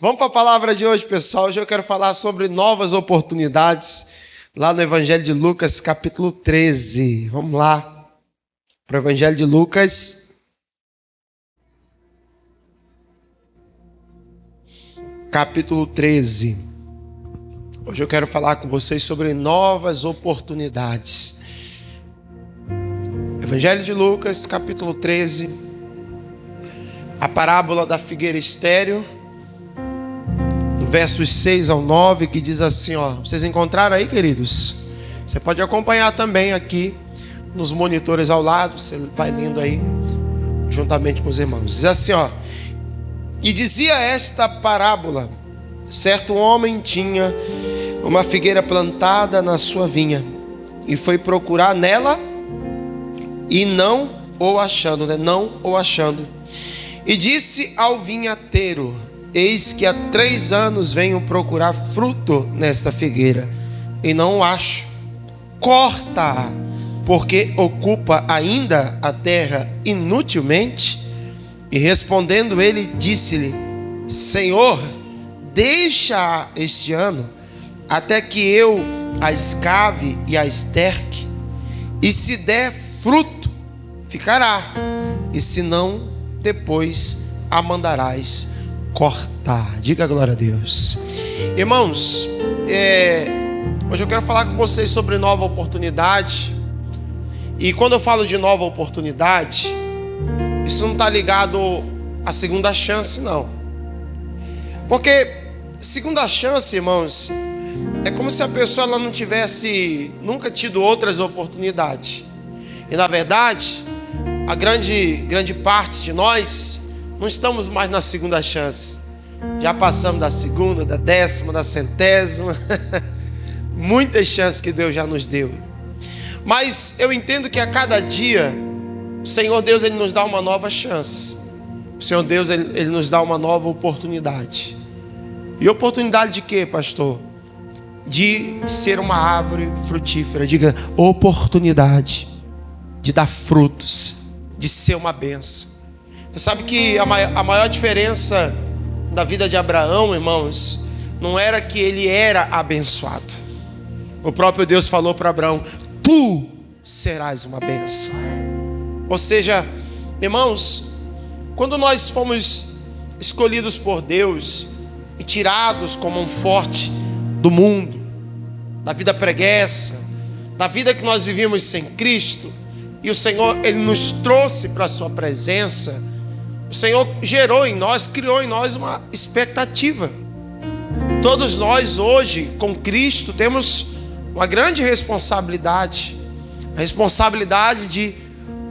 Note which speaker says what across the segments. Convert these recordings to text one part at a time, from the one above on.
Speaker 1: Vamos para a palavra de hoje, pessoal. Hoje eu quero falar sobre novas oportunidades, lá no Evangelho de Lucas, capítulo 13. Vamos lá, para o Evangelho de Lucas, capítulo 13. Hoje eu quero falar com vocês sobre novas oportunidades. Evangelho de Lucas, capítulo 13, a parábola da figueira estéril, versos 6 ao 9, que diz assim, ó. Vocês encontraram aí, queridos? Você pode acompanhar também aqui nos monitores ao lado, você vai lendo aí juntamente com os irmãos. Diz assim, ó. E dizia esta parábola: certo homem tinha uma figueira plantada na sua vinha, e foi procurar nela, e não o achando, E disse ao vinhateiro: eis que há 3 anos venho procurar fruto nesta figueira, e não o acho. Corta-a, porque ocupa ainda a terra inutilmente. E respondendo ele, disse-lhe: Senhor, deixa este ano, até que eu a escave e a esterque, e se der fruto, ficará, e se não, depois a mandarás cortar. Diga glória a Deus. Irmãos, hoje eu quero falar com vocês sobre nova oportunidade. E quando eu falo de nova oportunidade, isso não está ligado à segunda chance, não. Porque segunda chance, irmãos, é como se a pessoa ela não tivesse nunca tido outras oportunidades. E na verdade, a grande parte de nós não estamos mais na segunda chance. Já passamos da segunda, da 10ª, da 100ª. Muitas chances que Deus já nos deu. Mas eu entendo que a cada dia o Senhor Deus ele nos dá uma nova chance. O Senhor Deus ele nos dá uma nova oportunidade. E oportunidade de quê, pastor? De ser uma árvore frutífera. Diga, oportunidade de dar frutos, de ser uma bênção. Você sabe que a maior diferença da vida de Abraão, irmãos, não era que ele era abençoado. O próprio Deus falou para Abraão: tu serás uma bênção. Ou seja, irmãos, quando nós fomos escolhidos por Deus e tirados como um forte do mundo, da vida preguiça, da vida que nós vivíamos sem Cristo, e o Senhor ele nos trouxe para a sua presença, o Senhor gerou em nós, criou em nós uma expectativa. Todos nós hoje, com Cristo, temos uma grande responsabilidade. A responsabilidade de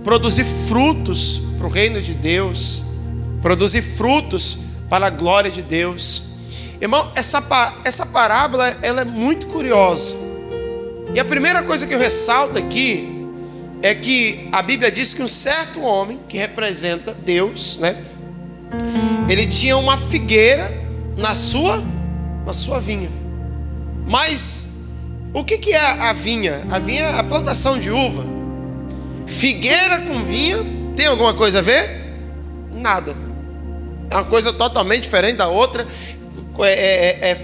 Speaker 1: produzir frutos para o reino de Deus. Produzir frutos para a glória de Deus. Irmão, essa parábola ela é muito curiosa. E a primeira coisa que eu ressalto aqui é que a Bíblia diz que um certo homem, que representa Deus, né? Ele tinha uma figueira na sua vinha. Mas o que é a vinha? A vinha é a plantação de uva. Figueira com vinha tem alguma coisa a ver? Nada. É uma coisa totalmente diferente da outra.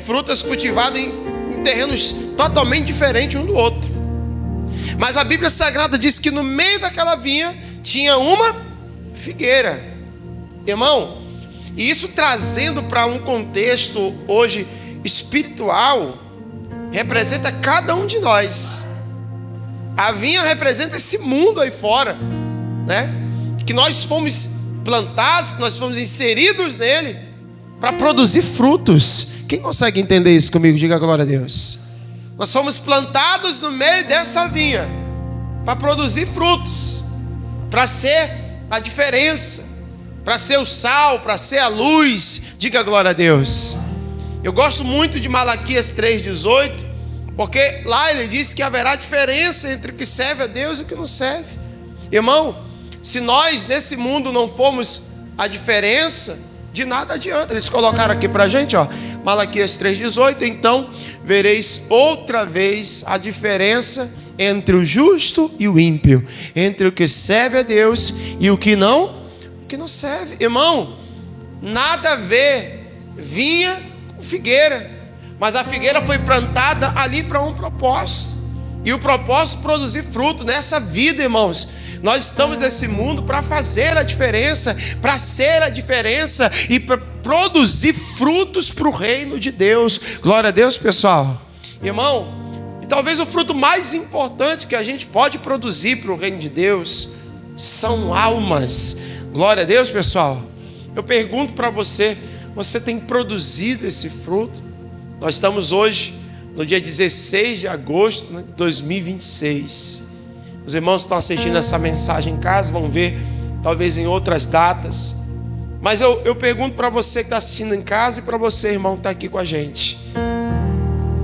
Speaker 1: Frutas cultivadas em terrenos totalmente diferentes um do outro. Mas a Bíblia Sagrada diz que no meio daquela vinha tinha uma figueira. Irmão, e isso trazendo para um contexto hoje espiritual, representa cada um de nós. A vinha representa esse mundo aí fora, né? Que nós fomos plantados, que nós fomos inseridos nele para produzir frutos. Quem consegue entender isso comigo? Diga glória a Deus. Nós fomos plantados no meio dessa vinha para produzir frutos, para ser a diferença, para ser o sal, para ser a luz. Diga glória a Deus. Eu gosto muito de Malaquias 3,18, porque lá ele diz que haverá diferença entre o que serve a Deus e o que não serve. Irmão, se nós nesse mundo não formos a diferença, de nada adianta. Eles colocaram aqui para a gente, ó, Malaquias 3,18. Então vereis outra vez a diferença entre o justo e o ímpio, entre o que serve a Deus e o que não serve. Irmão, nada a ver vinha com figueira, mas a figueira foi plantada ali para um propósito, e o propósito produzir fruto nessa vida, irmãos. Nós estamos nesse mundo para fazer a diferença, para ser a diferença e para produzir frutos para o reino de Deus. Glória a Deus, pessoal. Irmão, e talvez o fruto mais importante que a gente pode produzir para o reino de Deus são almas. Glória a Deus, pessoal. Eu pergunto para você, você tem produzido esse fruto? Nós estamos hoje no dia 16 de agosto de 2026. Os irmãos que estão assistindo essa mensagem em casa vão ver, talvez em outras datas. Mas eu pergunto para você que está assistindo em casa e para você, irmão, que está aqui com a gente: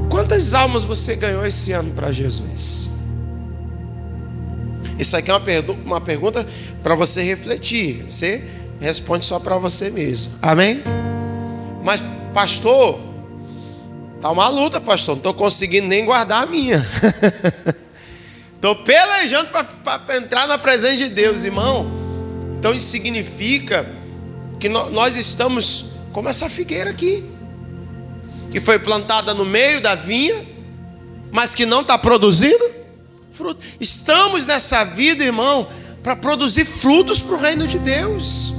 Speaker 1: quantas almas você ganhou esse ano para Jesus? Isso aqui é uma pergunta para você refletir. Você responde só para você mesmo. Amém? Mas, pastor, tá uma luta, pastor. Não estou conseguindo nem guardar a minha. Estou pelejando para entrar na presença de Deus, irmão. Então isso significa que nós estamos como essa figueira aqui, que foi plantada no meio da vinha, mas que não está produzindo fruto. Estamos nessa vida, irmão, para produzir frutos para o reino de Deus.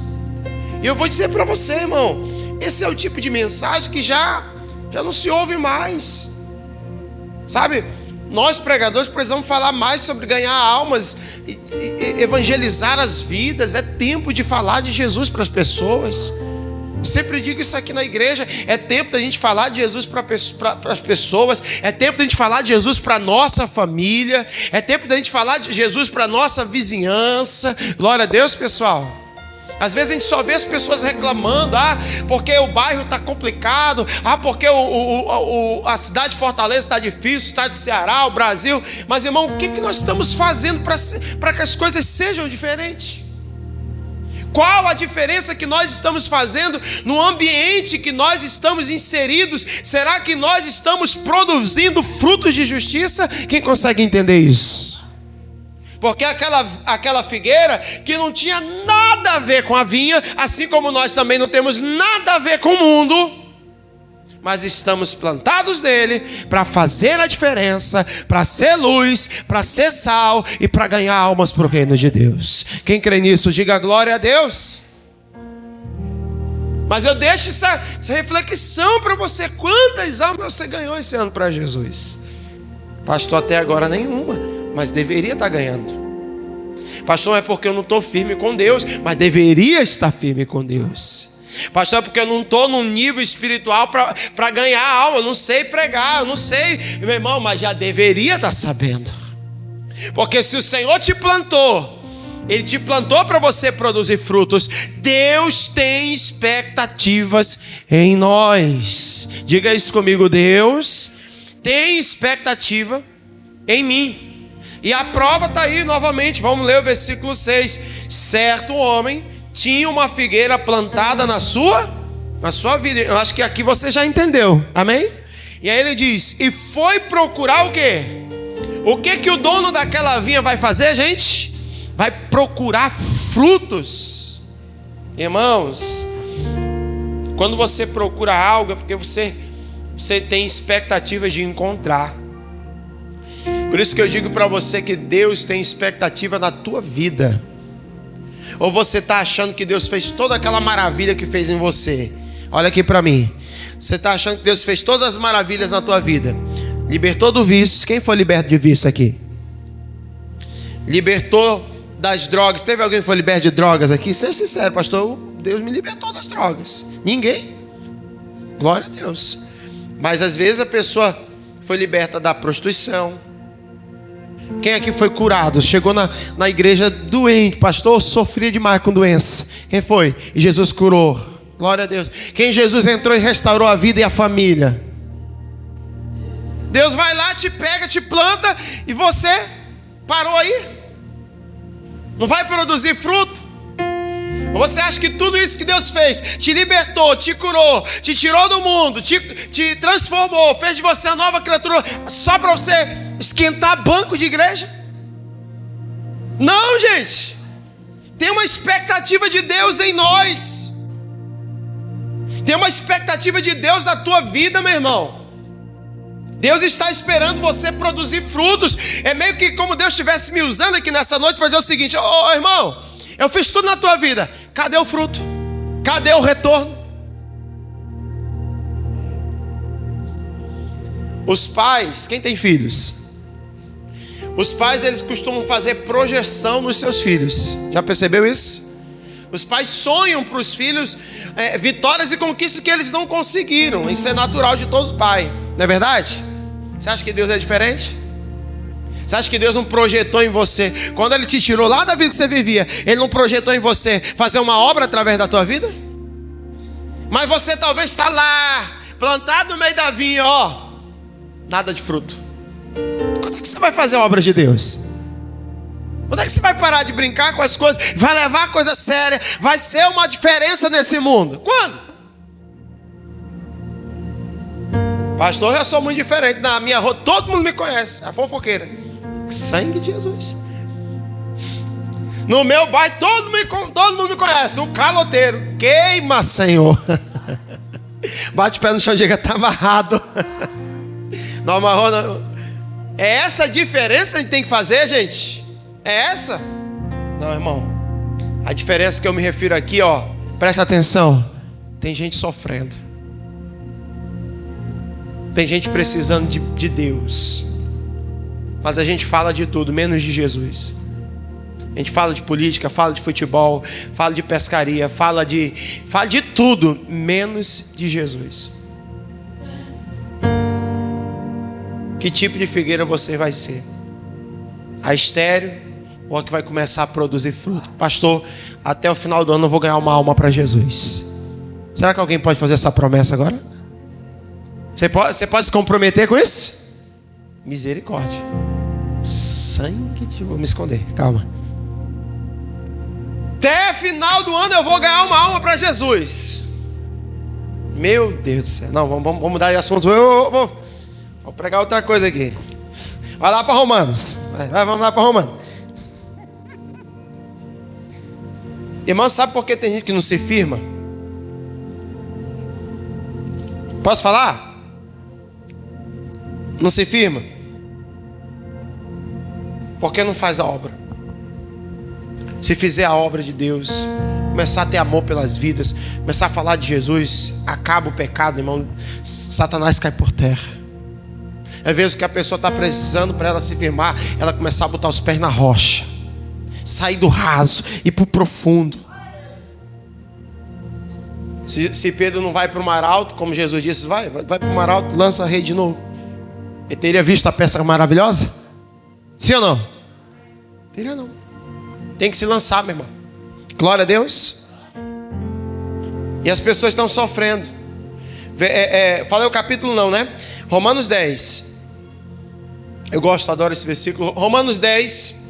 Speaker 1: E eu vou dizer para você, irmão, esse é o tipo de mensagem que já não se ouve mais. Sabe? Nós pregadores precisamos falar mais sobre ganhar almas, evangelizar as vidas. É tempo de falar de Jesus para as pessoas. Sempre digo isso aqui na igreja. É tempo da gente falar de Jesus para as pessoas. É tempo da gente falar de Jesus para a nossa família. É tempo da gente falar de Jesus para a nossa vizinhança. Glória a Deus, pessoal. Às vezes a gente só vê as pessoas reclamando: porque o bairro está complicado, porque a cidade de Fortaleza está difícil, o estado de Ceará, o Brasil. Mas, irmão, o que nós estamos fazendo para que as coisas sejam diferentes? Qual a diferença que nós estamos fazendo no ambiente que nós estamos inseridos? Será que nós estamos produzindo frutos de justiça? Quem consegue entender isso? Porque aquela figueira que não tinha nada a ver com a vinha, assim como nós também não temos nada a ver com o mundo, mas estamos plantados nele para fazer a diferença, para ser luz, para ser sal e para ganhar almas para o reino de Deus. Quem crê nisso, diga glória a Deus. Mas eu deixo essa reflexão para você: quantas almas você ganhou esse ano para Jesus? Pastor, até agora nenhuma, mas deveria estar ganhando. Pastor, é porque eu não estou firme com Deus, mas deveria estar firme com Deus. Pastor, é porque eu não estou num nível espiritual para ganhar alma, eu não sei pregar, eu não sei, meu irmão, mas já deveria estar sabendo. Porque se o Senhor te plantou, Ele te plantou para você produzir frutos. Deus tem expectativas em nós. Diga isso comigo: Deus tem expectativa em mim. E a prova está aí novamente. Vamos ler o versículo 6. Certo homem tinha uma figueira plantada na sua vida. Eu acho que aqui você já entendeu. Amém? E aí ele diz: e foi procurar o quê? O que o dono daquela vinha vai fazer, gente? Vai procurar frutos. Irmãos, quando você procura algo é porque você tem expectativas de encontrar. Por isso que eu digo para você que Deus tem expectativa na tua vida. Ou você está achando que Deus fez toda aquela maravilha que fez em você? Olha aqui para mim. Você está achando que Deus fez todas as maravilhas na tua vida? Libertou do vício. Quem foi liberto de vício aqui? Libertou das drogas. Teve alguém que foi liberto de drogas aqui? Seja sincero, pastor, Deus me libertou das drogas. Ninguém. Glória a Deus. Mas às vezes a pessoa foi liberta da prostituição. Quem aqui foi curado? Chegou na igreja doente: pastor, sofria demais com doença. Quem foi? E Jesus curou. Glória a Deus. Quem Jesus entrou e restaurou a vida e a família? Deus vai lá, te pega, te planta, e você parou aí? Não vai produzir fruto? Ou você acha que tudo isso que Deus fez, te libertou, te curou, te tirou do mundo, te transformou, fez de você uma nova criatura, só para você esquentar banco de igreja? Não, gente. Tem uma expectativa de Deus em nós, Tem uma expectativa de Deus na tua vida, meu irmão. Deus está esperando você produzir frutos. É meio que como Deus estivesse me usando aqui nessa noite para dizer o seguinte: ô irmão, eu fiz tudo na tua vida, cadê o fruto? Cadê o retorno? Os pais, quem tem filhos? Os pais, eles costumam fazer projeção nos seus filhos. Já percebeu isso? Os pais sonham para os filhos vitórias e conquistas que eles não conseguiram. Isso é natural de todo pai, não é verdade? Você acha que Deus é diferente? Você acha que Deus não projetou em você? Quando Ele te tirou lá da vida que você vivia, Ele não projetou em você fazer uma obra através da tua vida? Mas você talvez está lá, plantado no meio da vinha, ó, nada de fruto. Quando é que você vai fazer a obra de Deus? Quando é que você vai parar de brincar com as coisas? Vai levar a coisa séria? Vai ser uma diferença nesse mundo? Quando? Pastor, eu sou muito diferente. Na minha rua todo mundo me conhece. A fofoqueira. Sangue de Jesus. No meu bairro todo mundo me conhece. O caloteiro. Queima, Senhor. Bate o pé no chão e diga: está amarrado. Não amarrou, não. É essa a diferença que a gente tem que fazer, gente? É essa? Não, irmão. A diferença que eu me refiro aqui, ó, presta atenção. Tem gente sofrendo. Tem gente precisando de Deus. Mas a gente fala de tudo, menos de Jesus. A gente fala de política, fala de futebol, fala de pescaria, fala de tudo, menos de Jesus. Que tipo de figueira você vai ser? A estéril ou a que vai começar a produzir fruto? Pastor, até o final do ano eu vou ganhar uma alma para Jesus. Será que alguém pode fazer essa promessa agora? Você pode se comprometer com isso? Misericórdia. Sangue de... Vou me esconder, calma. Até final do ano eu vou ganhar uma alma para Jesus. Meu Deus do céu. Não, vamos mudar de assunto. Vou pregar outra coisa aqui. Vai lá para Romanos. Vamos lá para Romanos. Irmão, sabe por que tem gente que não se firma? Posso falar? Não se firma? Porque não faz a obra. Se fizer a obra de Deus, começar a ter amor pelas vidas, começar a falar de Jesus, acaba o pecado, irmão. Satanás cai por terra. Às vezes que a pessoa está precisando para ela se firmar, ela começar a botar os pés na rocha, sair do raso e ir para o profundo. Se Pedro não vai para o mar alto, como Jesus disse, vai para o mar alto, lança a rede de novo. Ele teria visto a peça maravilhosa? Sim ou não? Teria não. Tem que se lançar, meu irmão. Glória a Deus. E as pessoas estão sofrendo. Falei o capítulo não, né? Romanos 10. Eu gosto, adoro esse versículo. Romanos 10,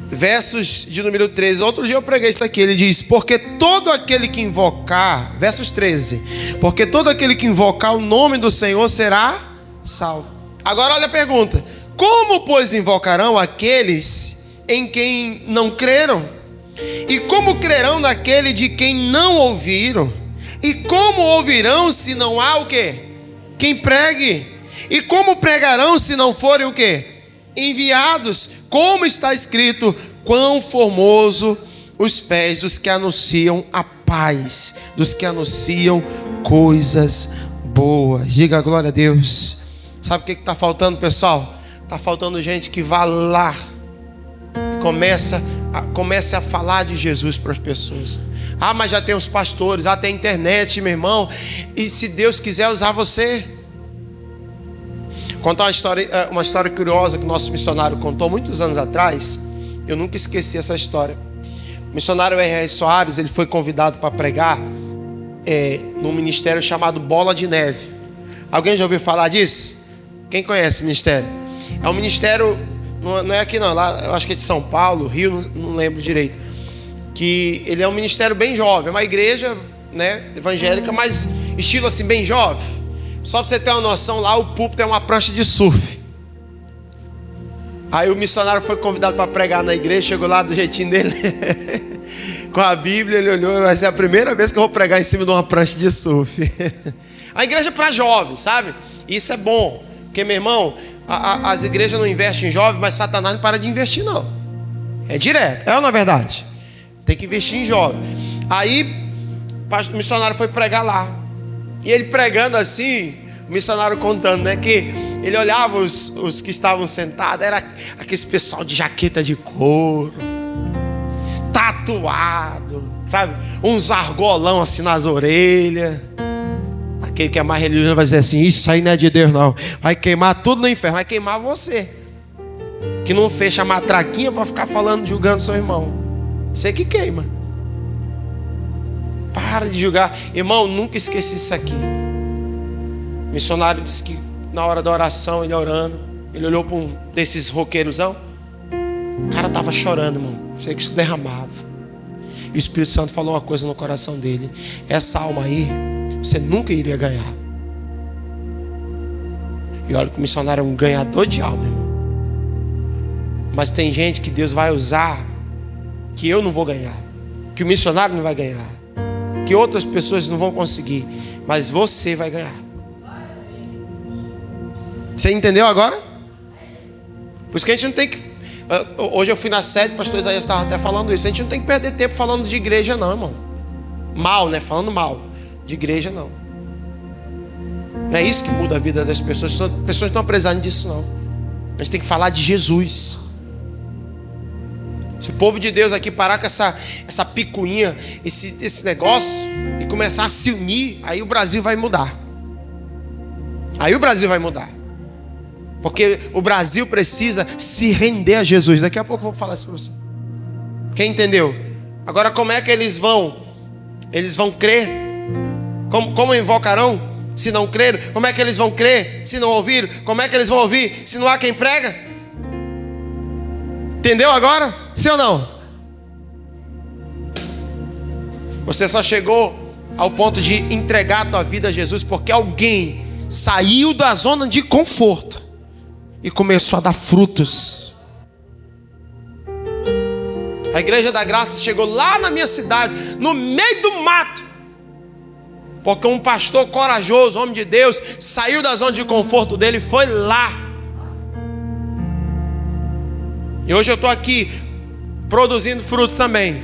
Speaker 1: versos de número 13. Outro dia eu preguei isso aqui. Ele diz: porque todo aquele que invocar, versos 13, porque todo aquele que invocar o nome do Senhor será salvo. Agora olha a pergunta: como pois invocarão aqueles em quem não creram? E como crerão naquele de quem não ouviram? E como ouvirão se não há o quê? Quem pregue? E como pregarão se não forem o quê? Enviados. Como está escrito: quão formoso os pés dos que anunciam a paz, dos que anunciam coisas boas. Diga glória a Deus. Sabe o que está faltando, pessoal? Está faltando gente que vá lá e comece a falar de Jesus para as pessoas. Ah, mas já tem os pastores, tem internet, meu irmão. E se Deus quiser usar você? Contar uma história curiosa que o nosso missionário contou muitos anos atrás. Eu nunca esqueci essa história. O missionário R.R. Soares, ele foi convidado para pregar num ministério chamado Bola de Neve. Alguém já ouviu falar disso? Quem conhece o ministério? É um ministério, não é aqui não, lá eu acho que é de São Paulo, Rio, não lembro direito. Que ele é um ministério bem jovem, é uma igreja, né, evangélica, mas estilo assim, bem jovem. Só para você ter uma noção, lá o púlpito é uma prancha de surf. Aí o missionário foi convidado para pregar na igreja, chegou lá do jeitinho dele. com a Bíblia, ele olhou, vai ser a primeira vez que eu vou pregar em cima de uma prancha de surf. A igreja é para jovens, sabe? Isso é bom, porque, meu irmão, as igrejas não investem em jovens, mas Satanás não para de investir, não. É direto, é ou não é verdade? Tem que investir em jovem. Aí, o missionário foi pregar lá. E ele pregando assim, o missionário contando, né, que ele olhava os que estavam sentados, era aquele pessoal de jaqueta de couro, tatuado, sabe? Uns argolão assim nas orelhas. Aquele que é mais religioso vai dizer assim: isso aí não é de Deus não, vai queimar tudo no inferno. Vai queimar você, que não fecha a matraquinha para ficar falando, julgando seu irmão. Você que queima. Para de julgar. Irmão, nunca esqueci isso aqui. O missionário disse que na hora da oração, ele orando, ele olhou para um desses roqueirosão. O cara estava chorando, irmão. Sei que se derramava. E o Espírito Santo falou uma coisa no coração dele: essa alma aí, você nunca iria ganhar. E olha que o missionário é um ganhador de alma, irmão. Mas tem gente que Deus vai usar, que eu não vou ganhar, que o missionário não vai ganhar, que outras pessoas não vão conseguir, mas você vai ganhar. Você entendeu agora? Por isso que a gente não tem que... Hoje eu fui na sede, o pastor Isaías estava até falando isso. A gente não tem que perder tempo falando de igreja não, irmão. Mal, né? Falando mal. De igreja não. Não é isso que muda a vida das pessoas. As pessoas não estão precisando disso não. A gente tem que falar de Jesus. Se o povo de Deus aqui parar com essa picuinha, esse negócio, e começar a se unir, aí o Brasil vai mudar. Aí o Brasil vai mudar. Porque o Brasil precisa se render a Jesus. Daqui a pouco eu vou falar isso para você. Quem entendeu? Agora, como é que eles vão? Eles vão crer? Como invocarão se não creram? Como é que eles vão crer se não ouviram? Como é que eles vão ouvir se não há quem prega? Entendeu agora? Sim ou não? Você só chegou ao ponto de entregar a tua vida a Jesus porque alguém saiu da zona de conforto e começou a dar frutos. A Igreja da Graça chegou lá na minha cidade, no meio do mato, porque um pastor corajoso, homem de Deus, saiu da zona de conforto dele e foi lá. E hoje eu estou aqui produzindo frutos também,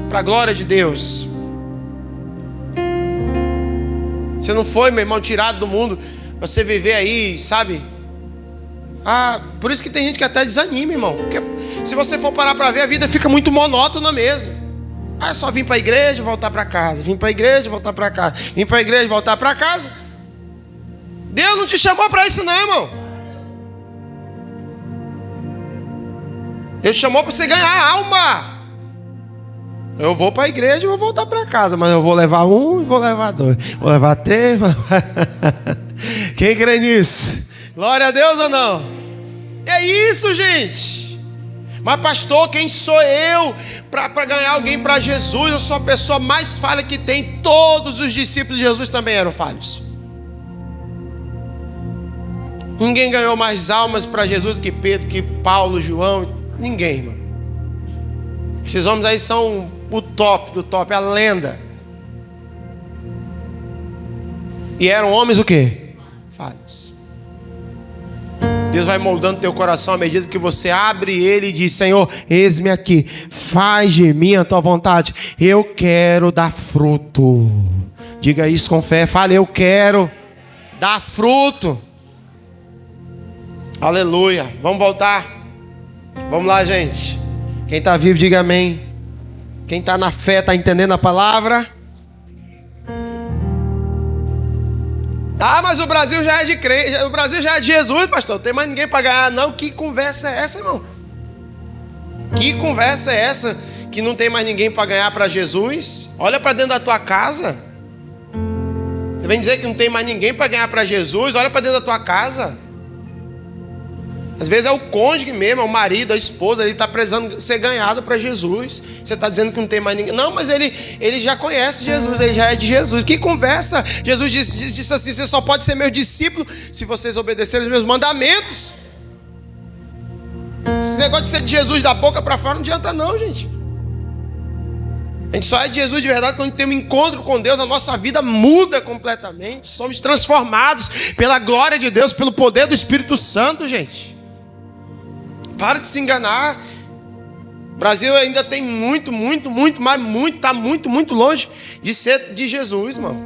Speaker 1: para a glória de Deus. Você não foi, meu irmão, tirado do mundo para você viver aí, sabe? Por isso que tem gente que até desanima, irmão. Porque se você for parar para ver, a vida fica muito monótona mesmo. É só vir para a igreja e voltar para casa. Vir para a igreja e voltar para casa. Vir para a igreja e voltar para casa. Deus não te chamou para isso não, irmão. Deus te chamou para você ganhar a alma. Eu vou para a igreja e vou voltar para casa. Mas eu vou levar um e vou levar dois. Vou levar três. Quem crê nisso? Glória a Deus ou não? É isso, gente. Mas pastor, quem sou eu para ganhar alguém para Jesus? Eu sou a pessoa mais falha que tem. Todos os discípulos de Jesus também eram falhos. Ninguém ganhou mais almas para Jesus que Pedro, que Paulo, João. Ninguém, irmão. Esses homens aí são o top do top, a lenda. E eram homens o quê? Falhos. Deus vai moldando teu coração à medida que você abre ele e diz: Senhor, eis-me aqui, faz de mim a tua vontade. Eu quero dar fruto. Diga isso com fé. Fale: eu quero dar fruto. Aleluia. Vamos voltar. Vamos lá, gente. Quem está vivo, diga amém. Quem está na fé, está entendendo a palavra? Mas o Brasil já é de crente, o Brasil já é de Jesus, pastor. Não tem mais ninguém para ganhar, não. Que conversa é essa, irmão? Que conversa é essa? Que não tem mais ninguém para ganhar para Jesus? Olha para dentro da tua casa. Você vem dizer que não tem mais ninguém para ganhar para Jesus? Olha para dentro da tua casa. Às vezes é o cônjuge mesmo, é o marido, a esposa, ele está precisando ser ganhado para Jesus. Você está dizendo que não tem mais ninguém. Não, mas ele já conhece Jesus, ele já é de Jesus. Que conversa? Jesus disse assim: você só pode ser meu discípulo se vocês obedecerem os meus mandamentos. Esse negócio de ser de Jesus da boca para fora não adianta não, gente. A gente só é de Jesus de verdade quando tem um encontro com Deus, a nossa vida muda completamente. Somos transformados pela glória de Deus, pelo poder do Espírito Santo, gente. Para de se enganar. O Brasil ainda tem está muito longe de ser de Jesus, irmão.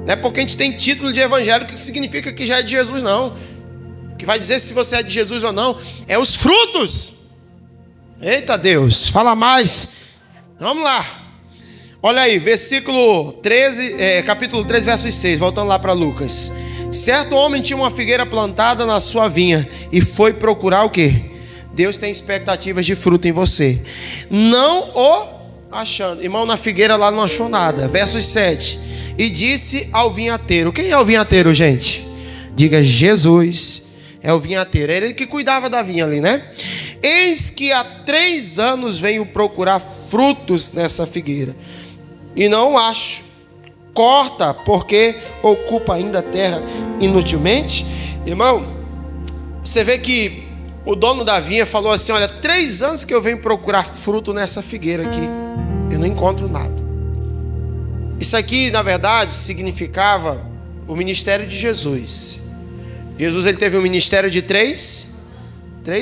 Speaker 1: Não é porque a gente tem título de evangélico que significa que já é de Jesus, não. O que vai dizer se você é de Jesus ou não é os frutos. Eita Deus, fala mais. Vamos lá. Olha aí, versículo 13, capítulo 3, versos 6. Voltando lá para Lucas. Certo homem tinha uma figueira plantada na sua vinha e foi procurar o quê? Deus tem expectativas de fruto em você. Não o achando. Irmão, na figueira lá não achou nada. Versos 7. E disse ao vinhateiro. Quem é o vinhateiro, gente? Diga, Jesus é o vinhateiro. Era ele que cuidava da vinha ali, né? Eis que há 3 anos venho procurar frutos nessa figueira e não acho. Corta, porque ocupa ainda a terra inutilmente. Irmão, você vê que o dono da vinha falou assim: olha, 3 anos que eu venho procurar fruto nessa figueira aqui, eu não encontro nada. Isso aqui, na verdade, significava o ministério de Jesus. Jesus, ele teve um ministério de 3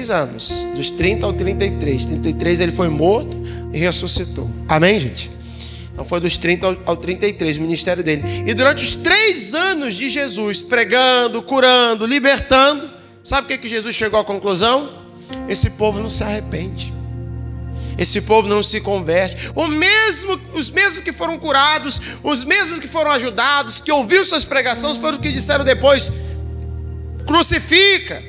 Speaker 1: anos, dos 30 ao 33. 33 ele foi morto e ressuscitou. Amém, gente? Então foi dos 30 ao 33 o ministério dele. E durante os 3 anos de Jesus, pregando, curando, libertando, sabe o que Jesus chegou à conclusão? Esse povo não se arrepende. Esse povo não se converte. Os mesmos que foram curados, os mesmos que foram ajudados, que ouviram suas pregações, foram os que disseram depois: crucifica.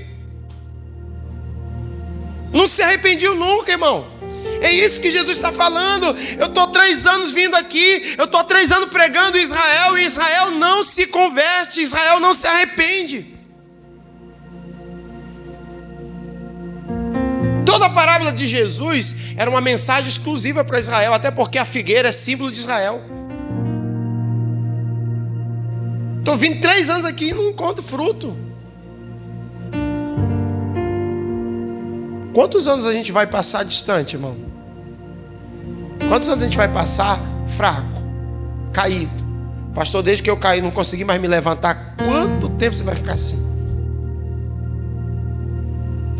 Speaker 1: Não se arrependiam nunca, irmão. É isso que Jesus está falando. Eu estou 3 anos vindo aqui, eu estou 3 anos pregando em Israel, e Israel não se converte, Israel não se arrepende. Toda a parábola de Jesus era uma mensagem exclusiva para Israel, até porque a figueira é símbolo de Israel. Estou vindo 3 anos aqui e não encontro fruto. Quantos anos a gente vai passar distante, irmão? Quantos anos a gente vai passar fraco, caído? Pastor, desde que eu caí não consegui mais me levantar. Quanto tempo você vai ficar assim?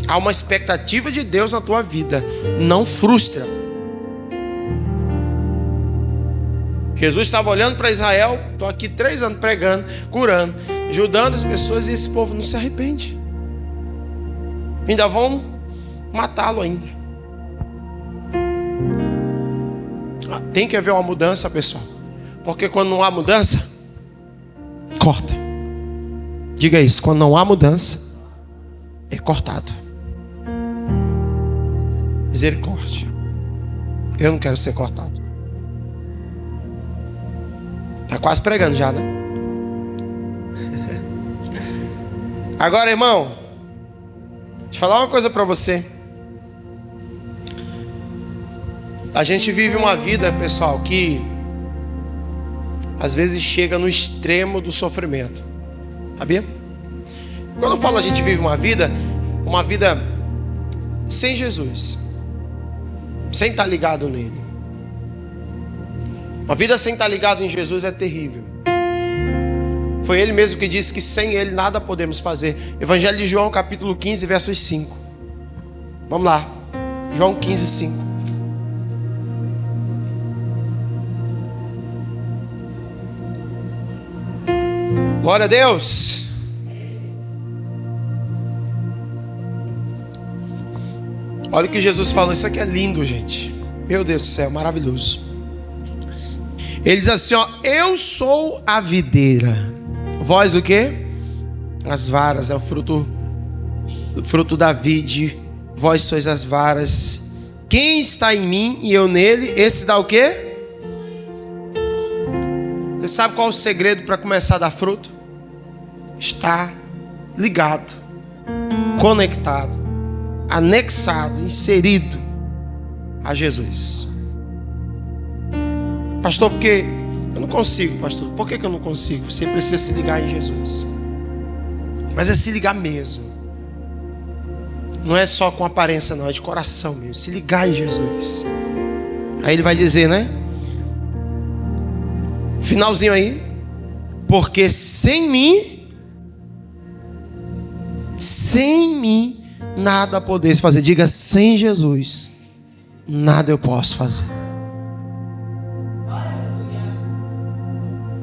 Speaker 1: Há uma expectativa de Deus na tua vida. Não frustra. Jesus estava olhando para Israel. Estou aqui 3 anos pregando, curando, ajudando as pessoas, e esse povo não se arrepende. Ainda vão matá-lo ainda. Tem que haver uma mudança, pessoal. Porque quando não há mudança, corta. Diga isso, quando não há mudança, é cortado. Misericórdia. Eu não quero ser cortado. Está quase pregando já, né? Agora, irmão, deixa eu falar uma coisa para você. A gente vive uma vida, pessoal, que às vezes chega no extremo do sofrimento. Sabia? Quando eu falo a gente vive uma vida sem Jesus, sem estar ligado nele. Uma vida sem estar ligado em Jesus é terrível. Foi ele mesmo que disse que sem ele nada podemos fazer. Evangelho de João, capítulo 15, versos 5. Vamos lá. João 15, 5. Glória a Deus. Olha o que Jesus falou. Isso aqui é lindo, gente. Meu Deus do céu, maravilhoso. Ele diz assim, ó: eu sou a videira. Vós o quê? As varas. É o fruto da vide. Vós sois as varas. Quem está em mim e eu nele, esse dá o quê? Você sabe qual é o segredo para começar a dar fruto? Está ligado, conectado, anexado, inserido a Jesus. Pastor, porque eu não consigo, pastor. Por que eu não consigo? Você precisa se ligar em Jesus. Mas é se ligar mesmo. Não é só com aparência, não, é de coração mesmo. Se ligar em Jesus. Aí ele vai dizer, né? Finalzinho aí. Porque sem mim, nada podeis fazer. Diga, sem Jesus, nada eu posso fazer.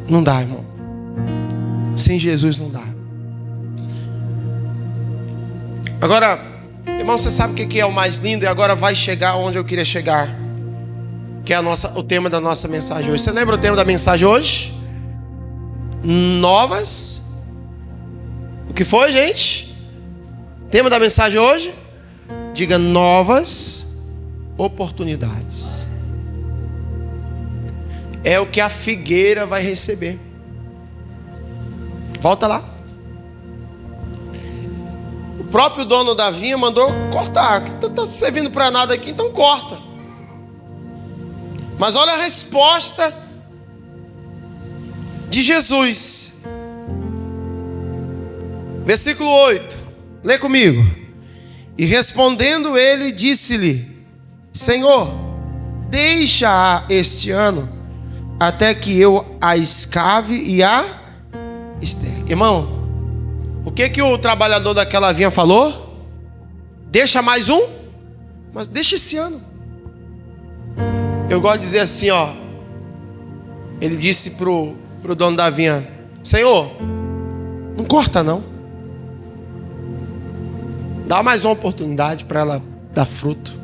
Speaker 1: Não dá, irmão. Sem Jesus não dá. Agora, irmão, você sabe o que é o mais lindo? E agora vai chegar onde eu queria chegar, que é o tema da nossa mensagem hoje. Você lembra o tema da mensagem hoje? Novas. O que foi, gente? Tema da mensagem hoje? Diga, novas oportunidades. É o que a figueira vai receber. Volta lá. O próprio dono da vinha mandou cortar. Não está servindo para nada aqui, então corta. Mas olha a resposta de Jesus. Versículo 8. Lê comigo. E respondendo ele, disse-lhe: Senhor, deixa este ano, até que eu a escave e a esterque. Irmão, o que o trabalhador daquela vinha falou? Deixa mais um, mas deixa esse ano. Eu gosto de dizer assim, ó. Ele disse pro dono da vinha: Senhor, não corta não. Dá mais uma oportunidade para ela dar fruto.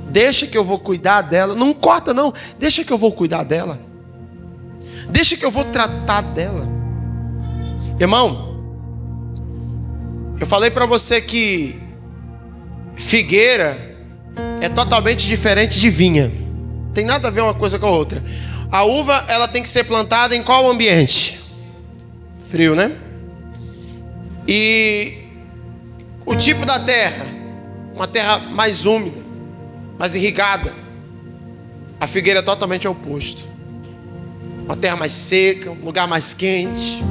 Speaker 1: Deixa que eu vou cuidar dela. Não corta não. Deixa que eu vou cuidar dela. Deixa que eu vou tratar dela. Irmão, eu falei para você que figueira é totalmente diferente de vinha. Tem nada a ver uma coisa com a outra. A uva, ela tem que ser plantada em qual ambiente? Frio, né? E o tipo da terra, uma terra mais úmida, mais irrigada. A figueira é totalmente oposto. Uma terra mais seca, um lugar mais quente.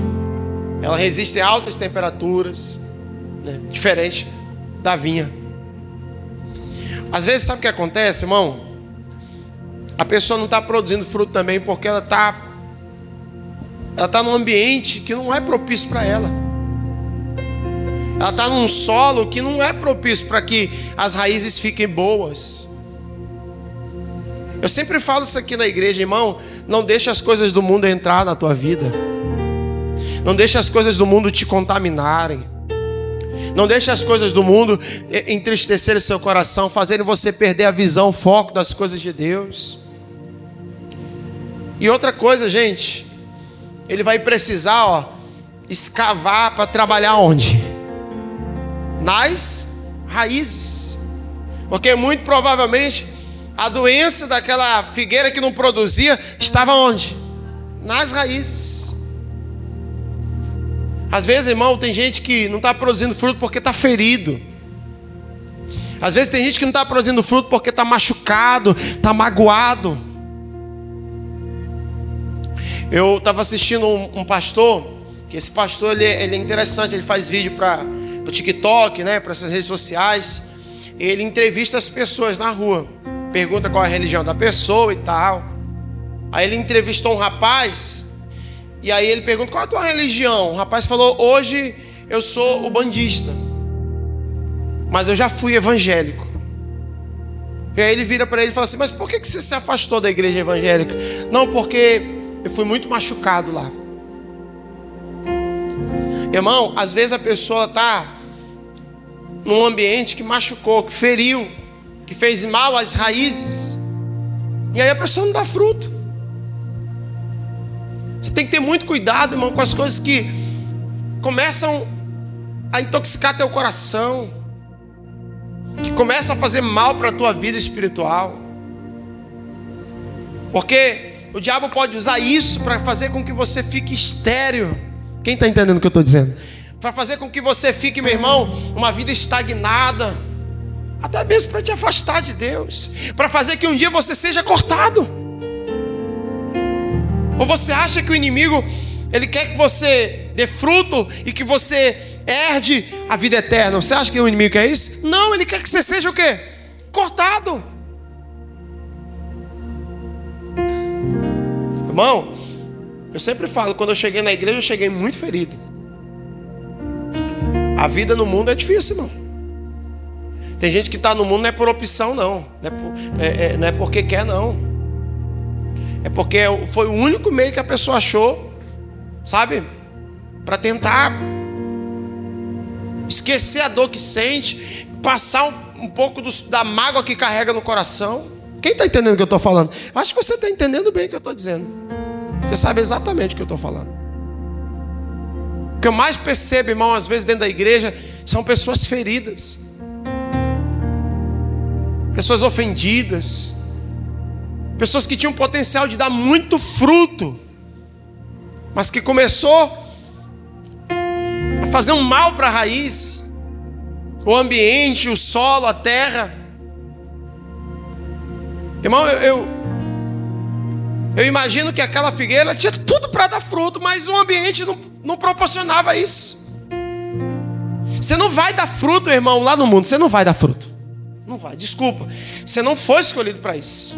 Speaker 1: Ela resiste a altas temperaturas, né? Diferente da vinha. Às vezes, sabe o que acontece, irmão? A pessoa não está produzindo fruto também porque ela está num ambiente que não é propício para ela. Ela está num solo que não é propício para que as raízes fiquem boas. Eu sempre falo isso aqui na igreja, irmão. Não deixe as coisas do mundo entrar na tua vida. Não deixe as coisas do mundo te contaminarem. Não deixe as coisas do mundo entristecerem seu coração, fazerem você perder a visão, o foco das coisas de Deus. E outra coisa, gente, ele vai precisar, escavar para trabalhar onde? Nas raízes. Porque muito provavelmente a doença daquela figueira que não produzia estava onde? Nas raízes. Às vezes, irmão, tem gente que não está produzindo fruto porque está ferido. Às vezes tem gente que não está produzindo fruto porque está machucado, está magoado. Eu estava assistindo um pastor, que esse pastor ele é interessante, ele faz vídeo para o TikTok, né, para essas redes sociais. Ele entrevista as pessoas na rua, pergunta qual é a religião da pessoa e tal. Aí ele entrevistou um rapaz, e aí ele pergunta: qual é a tua religião? O rapaz falou: hoje eu sou ubandista, mas eu já fui evangélico. E aí ele vira para ele e fala assim: mas por que você se afastou da igreja evangélica? Não, porque eu fui muito machucado lá. Irmão, às vezes a pessoa está num ambiente que machucou, que feriu, que fez mal às raízes, e aí a pessoa não dá fruto. Você tem que ter muito cuidado, irmão, com as coisas que começam a intoxicar teu coração, que começam a fazer mal para a tua vida espiritual. Porque o diabo pode usar isso para fazer com que você fique estéril. Quem está entendendo o que eu estou dizendo? Para fazer com que você fique, meu irmão, uma vida estagnada. Até mesmo para te afastar de Deus. Para fazer que um dia você seja cortado. Ou você acha que o inimigo, ele quer que você dê fruto e que você herde a vida eterna? Você acha que o inimigo quer isso? Não, ele quer que você seja o quê? Cortado. Irmão, eu sempre falo, quando eu cheguei na igreja, eu cheguei muito ferido. A vida no mundo é difícil, irmão. Tem gente que está no mundo não é por opção, não. Não é porque quer, não. É porque foi o único meio que a pessoa achou, sabe? Para tentar esquecer a dor que sente, passar um pouco da mágoa que carrega no coração. Quem está entendendo o que eu estou falando? Acho que você está entendendo bem o que eu estou dizendo. Você sabe exatamente o que eu estou falando. O que eu mais percebo, irmão, às vezes dentro da igreja, são pessoas feridas, pessoas ofendidas, pessoas que tinham potencial de dar muito fruto, mas que começou a fazer um mal para a raiz, o ambiente, o solo, a terra. Irmão, eu imagino que aquela figueira tinha tudo para dar fruto, mas o ambiente não proporcionava isso. Você não vai dar fruto, irmão, lá no mundo. Você não vai dar fruto. Não vai, desculpa. Você não foi escolhido para isso.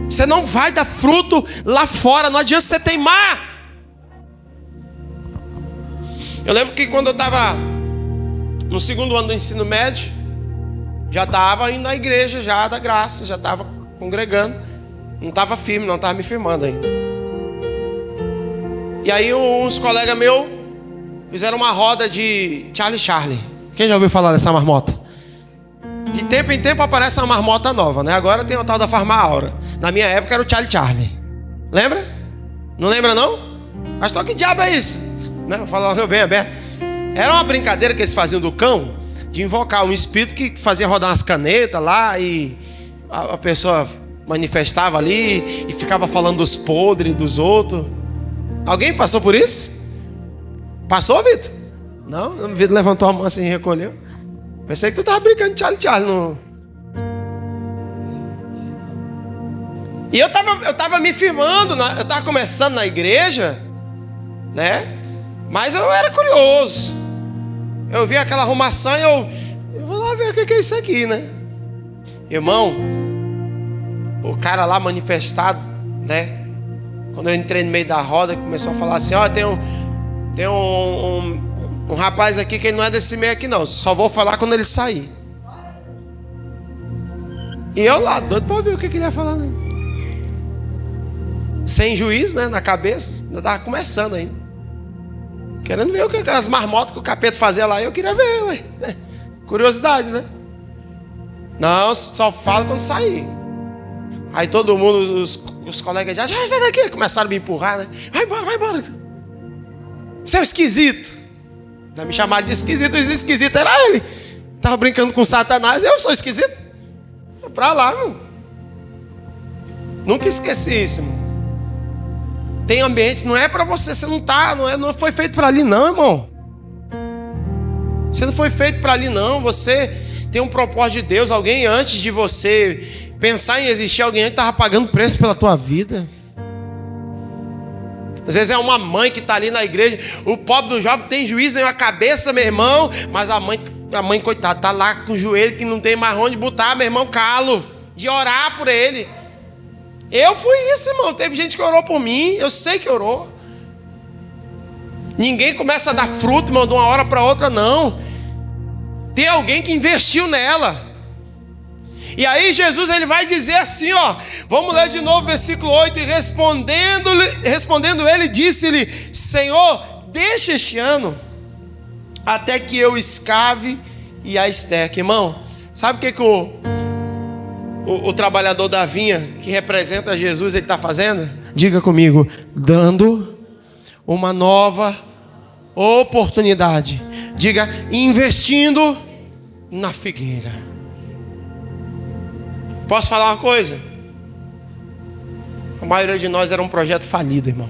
Speaker 1: Você não vai dar fruto lá fora. Não adianta você teimar. Eu lembro que quando eu estava no segundo ano do ensino médio, já estava indo na igreja, já da graça, já estava congregando. Não estava firme, não estava me firmando ainda. E aí uns colegas meus fizeram uma roda de Charlie. Quem já ouviu falar dessa marmota? De tempo em tempo aparece uma marmota nova, né? Agora tem o tal da Farmaura. Na minha época era o Charlie. Lembra? Não lembra não? Pastor, que diabo é isso? Né? Vou falar meu bem aberto. Era uma brincadeira que eles faziam do cão, de invocar um espírito que fazia rodar umas canetas lá e a pessoa manifestava ali e ficava falando dos podres dos outros. Alguém passou por isso? Passou, Vitor? Não? O Vitor levantou a mão assim e recolheu. Pensei que tu estava brincando de Charlie. Não. E eu tava me firmando, eu estava começando na igreja, né? Mas eu era curioso. Eu vi aquela arrumação e eu vou lá ver o que é isso aqui, né? Irmão, o cara lá manifestado, né? Quando eu entrei no meio da roda, começou a falar assim: ó, tem um rapaz aqui que ele não é desse meio aqui não, só vou falar quando ele sair. E eu lá, doido pra ouvir o que ele ia falar, né? Sem juízo, né, na cabeça, ainda tava começando ainda. Querendo ver o que as marmotas que o capeta fazia lá, eu queria ver, ué. Curiosidade, né? Não, só fala quando sair. Aí todo mundo, os colegas já sai daqui, começaram a me empurrar, né? Vai embora. Você é um esquisito. Já me chamaram de esquisito, os esquisitos era ele. Tava brincando com Satanás, eu sou esquisito. É pra lá, meu. Nunca esqueci isso, irmão. Tem ambiente, não é pra você, você não foi feito pra ali não, irmão. Você não foi feito pra ali não, você tem um propósito de Deus. Alguém antes de você pensar em existir, alguém antes estava pagando preço pela tua vida. Às vezes é uma mãe que está ali na igreja, o pobre do jovem tem juízo na cabeça, meu irmão, mas a mãe coitada, está lá com o joelho que não tem mais onde botar, meu irmão, calo, de orar por ele. Eu fui isso, irmão. Teve gente que orou por mim, eu sei que orou. Ninguém começa a dar fruto, irmão, de uma hora para outra, não. Tem alguém que investiu nela. E aí Jesus ele vai dizer assim, ó, vamos ler de novo versículo 8, e respondendo ele, disse-lhe: Senhor, deixa este ano, até que eu escave e a esterque. Irmão, sabe o que o trabalhador da vinha, que representa Jesus, ele está fazendo? Diga comigo: dando uma nova oportunidade. Diga: investindo na figueira. Posso falar uma coisa? A maioria de nós era um projeto falido, irmão.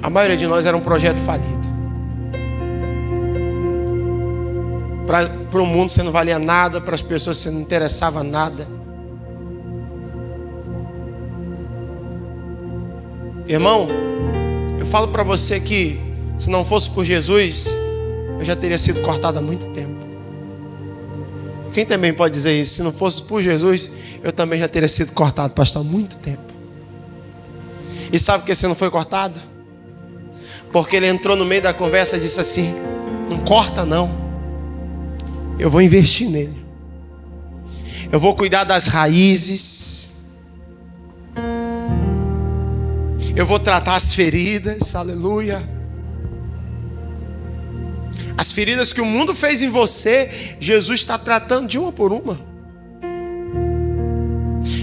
Speaker 1: A maioria de nós era um projeto falido. Para o mundo você não valia nada, para as pessoas você não interessava nada. Irmão, eu falo para você que se não fosse por Jesus, eu já teria sido cortado há muito tempo. Quem também pode dizer isso? Se não fosse por Jesus, eu também já teria sido cortado, pastor, há muito tempo. E sabe por que você não foi cortado? Porque ele entrou no meio da conversa e disse assim: não corta não, eu vou investir nele, eu vou cuidar das raízes, eu vou tratar as feridas, aleluia. As feridas que o mundo fez em você, Jesus está tratando de uma por uma.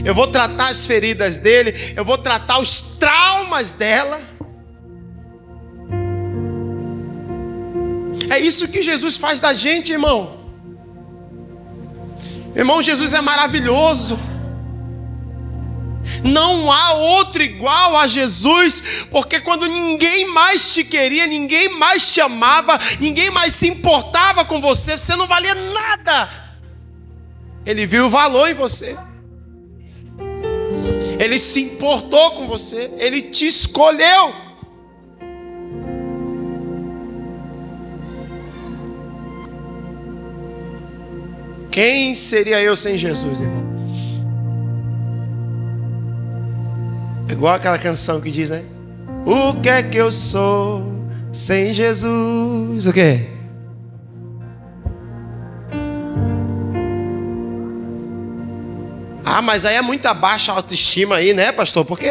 Speaker 1: Eu vou tratar as feridas dele, eu vou tratar os traumas dela. É isso que Jesus faz da gente, irmão. Irmão, Jesus é maravilhoso. Não há outro igual a Jesus, porque quando ninguém mais te queria, ninguém mais te amava, ninguém mais se importava com você, você não valia nada. Ele viu o valor em você. Ele se importou com você, ele te escolheu. Quem seria eu sem Jesus, irmão? É igual aquela canção que diz, né? O que é que eu sou sem Jesus? O quê? Ah, mas aí é muita baixa autoestima aí, né, pastor? Porque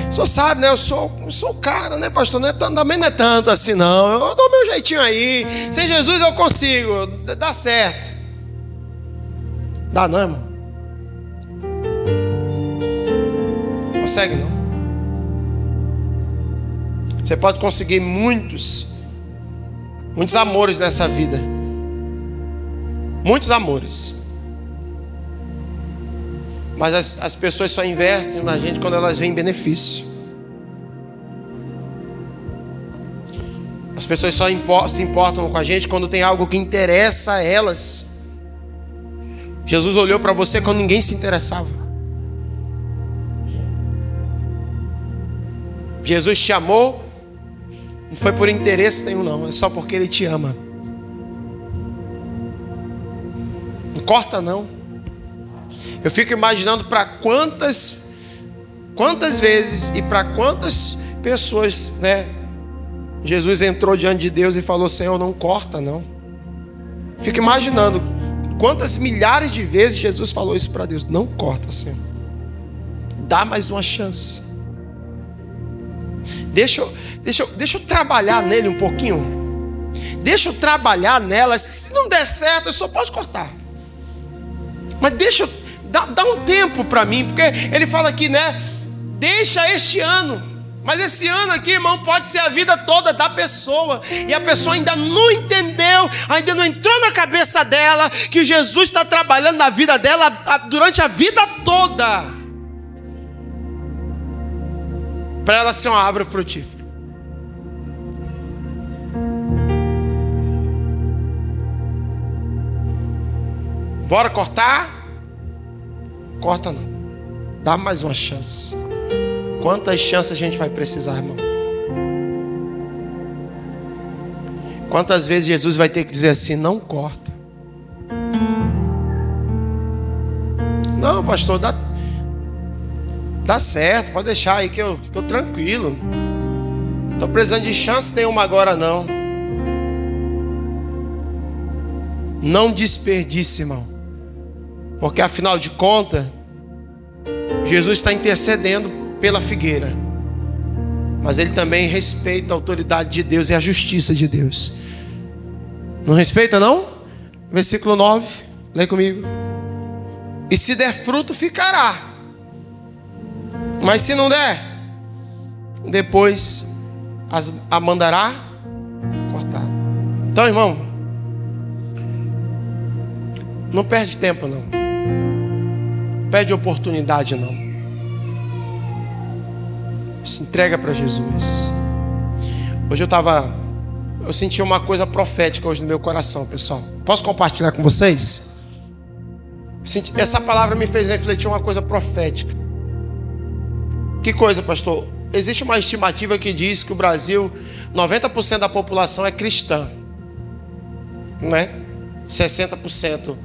Speaker 1: o senhor sabe, né? Eu sou o cara, né, pastor? Não é tanto, também não é tanto assim, não. Eu dou meu jeitinho aí. Sem Jesus eu consigo. Dá certo. Dá não, irmão? Consegue não? Você pode conseguir muitos amores nessa vida. Muitos amores. Mas as pessoas só investem na gente quando elas veem benefício. As pessoas só se importam com a gente quando tem algo que interessa a elas. Jesus olhou para você quando ninguém se interessava. Jesus te amou, não foi por interesse nenhum não, é só porque Ele te ama. Não corta não. Eu fico imaginando para quantas vezes e para quantas pessoas, né, Jesus entrou diante de Deus e falou: Senhor, não corta não. Fico imaginando quantas milhares de vezes Jesus falou isso para Deus: não corta, Senhor, dá mais uma chance. Deixa eu trabalhar nele um pouquinho. Deixa eu trabalhar nela. Se não der certo, eu só pode cortar. Mas deixa eu dá um tempo para mim, porque ele fala aqui, né? Deixa este ano. Mas esse ano aqui, irmão, pode ser a vida toda da pessoa. E a pessoa ainda não entendeu, ainda não entrou na cabeça dela que Jesus está trabalhando na vida dela durante a vida toda, para ela ser uma árvore frutífera. Bora cortar? Corta não. Dá mais uma chance. Quantas chances a gente vai precisar, irmão? Quantas vezes Jesus vai ter que dizer assim: não corta. Não, pastor, dá certo, pode deixar aí que eu estou tranquilo. Não estou precisando de chance nenhuma agora não. Não desperdice, irmão. Porque afinal de contas, Jesus está intercedendo pela figueira. Mas Ele também respeita a autoridade de Deus e a justiça de Deus. Não respeita não? Versículo 9, lê comigo. E se der fruto, ficará. Mas se não der, depois a mandará cortar. Então, irmão, não perde tempo não. Perde oportunidade não. Se entrega para Jesus. Hoje eu senti uma coisa profética hoje no meu coração, pessoal. Posso compartilhar com vocês? Essa palavra me fez refletir uma coisa profética. Que coisa, pastor? Existe uma estimativa que diz que o Brasil, 90% da população é cristã, não é? 60%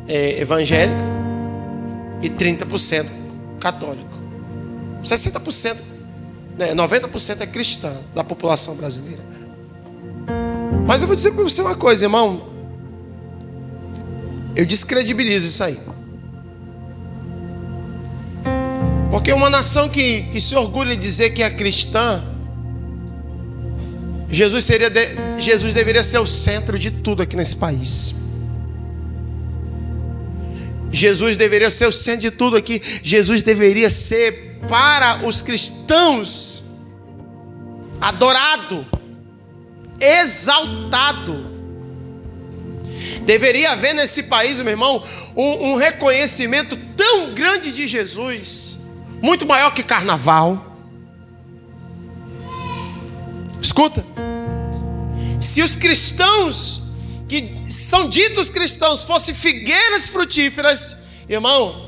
Speaker 1: evangélica e 30% católico. 60%, 90% é cristã da população brasileira. Mas eu vou dizer para você uma coisa, irmão. Eu descredibilizo isso aí. Porque uma nação que se orgulha de dizer que é cristã, Jesus deveria ser o centro de tudo aqui nesse país. Jesus deveria ser o centro de tudo aqui. Jesus deveria ser, para os cristãos, adorado, exaltado. Deveria haver nesse país, meu irmão, um reconhecimento tão grande de Jesus, muito maior que carnaval. Escuta, se os cristãos que são ditos cristãos fossem figueiras frutíferas, irmão,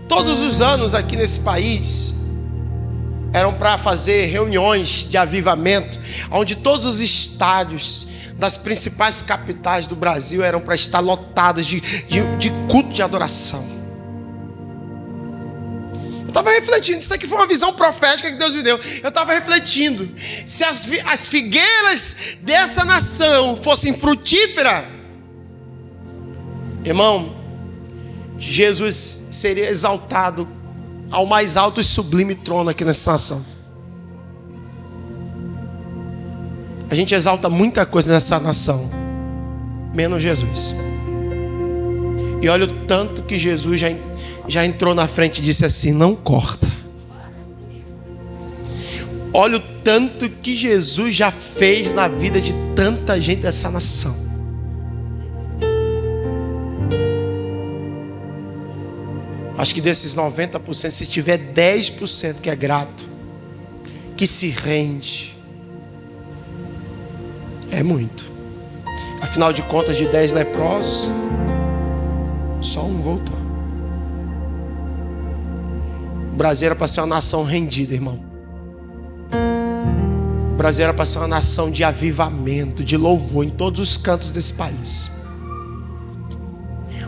Speaker 1: todos os anos aqui nesse país eram para fazer reuniões de avivamento, onde todos os estádios das principais capitais do Brasil eram para estar lotados de culto de adoração. Eu estava refletindo, isso aqui foi uma visão profética que Deus me deu. Eu estava refletindo, se as figueiras dessa nação fossem frutíferas, irmão, Jesus seria exaltado ao mais alto e sublime trono aqui nessa nação. A gente exalta muita coisa nessa nação, menos Jesus. E olha o tanto que Jesus já entrou na frente e disse assim: não corta. Olha o tanto que Jesus já fez na vida de tanta gente dessa nação. Acho que desses 90%, se tiver 10% que é grato, que se rende, é muito. Afinal de contas, de 10 leprosos, só um voltou. O Brasil era para ser uma nação rendida, irmão. O Brasil era para ser uma nação de avivamento, de louvor em todos os cantos desse país.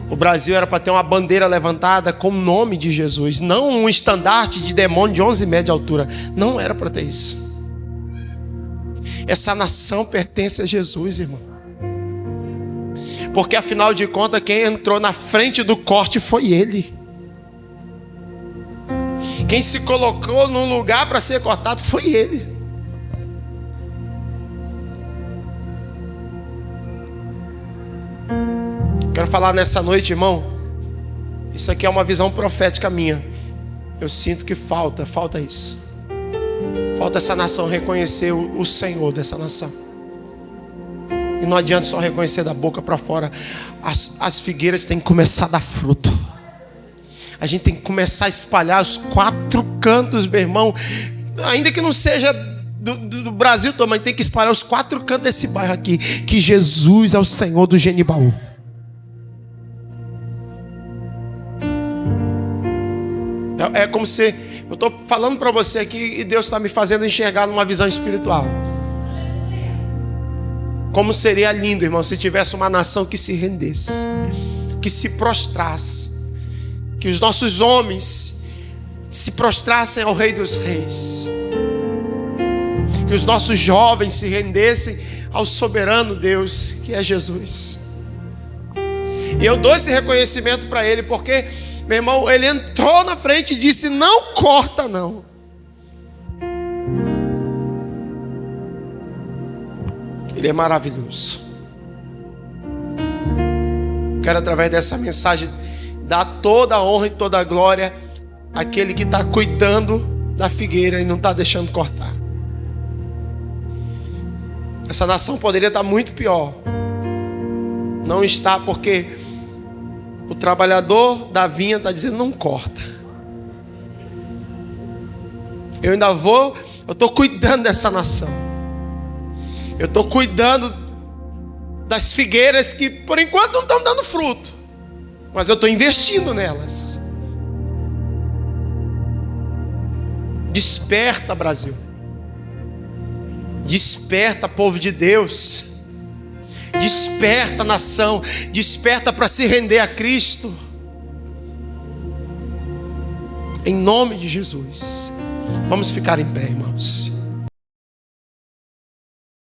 Speaker 1: O Brasil era para ter uma bandeira levantada com o nome de Jesus, não um estandarte de demônio de 11 metros de altura. Não era para ter isso. Essa nação pertence a Jesus, irmão. Porque afinal de contas, quem entrou na frente do corte foi Ele. Quem se colocou no lugar para ser cortado foi Ele. Quero falar nessa noite, irmão. Isso aqui é uma visão profética minha. Eu sinto que falta isso. Falta essa nação reconhecer o Senhor dessa nação. E não adianta só reconhecer da boca para fora. As figueiras têm que começar a dar fruto. A gente tem que começar a espalhar os 4 cantos, meu irmão. Ainda que não seja do Brasil todo, mas tem que espalhar os 4 cantos desse bairro aqui. Que Jesus é o Senhor do Genibaú. É como se eu estou falando para você aqui e Deus está me fazendo enxergar numa visão espiritual. Como seria lindo, irmão, se tivesse uma nação que se rendesse, que se prostrasse, que os nossos homens se prostrassem ao Rei dos Reis, que os nossos jovens se rendessem ao soberano Deus que é Jesus. E eu dou esse reconhecimento para Ele porque, meu irmão, Ele entrou na frente e disse: não corta não. Ele é maravilhoso. Quero, através dessa mensagem, dar toda a honra e toda a glória àquele que está cuidando da figueira e não está deixando cortar. Essa nação poderia estar muito pior. Não está, porque o trabalhador da vinha está dizendo: não corta. Eu estou cuidando dessa nação. Eu estou cuidando das figueiras que por enquanto não estão dando fruto, mas eu estou investindo nelas. Desperta, Brasil. Desperta, povo de Deus. Desperta, nação, desperta para se render a Cristo. Em nome de Jesus. Vamos ficar em pé, irmãos.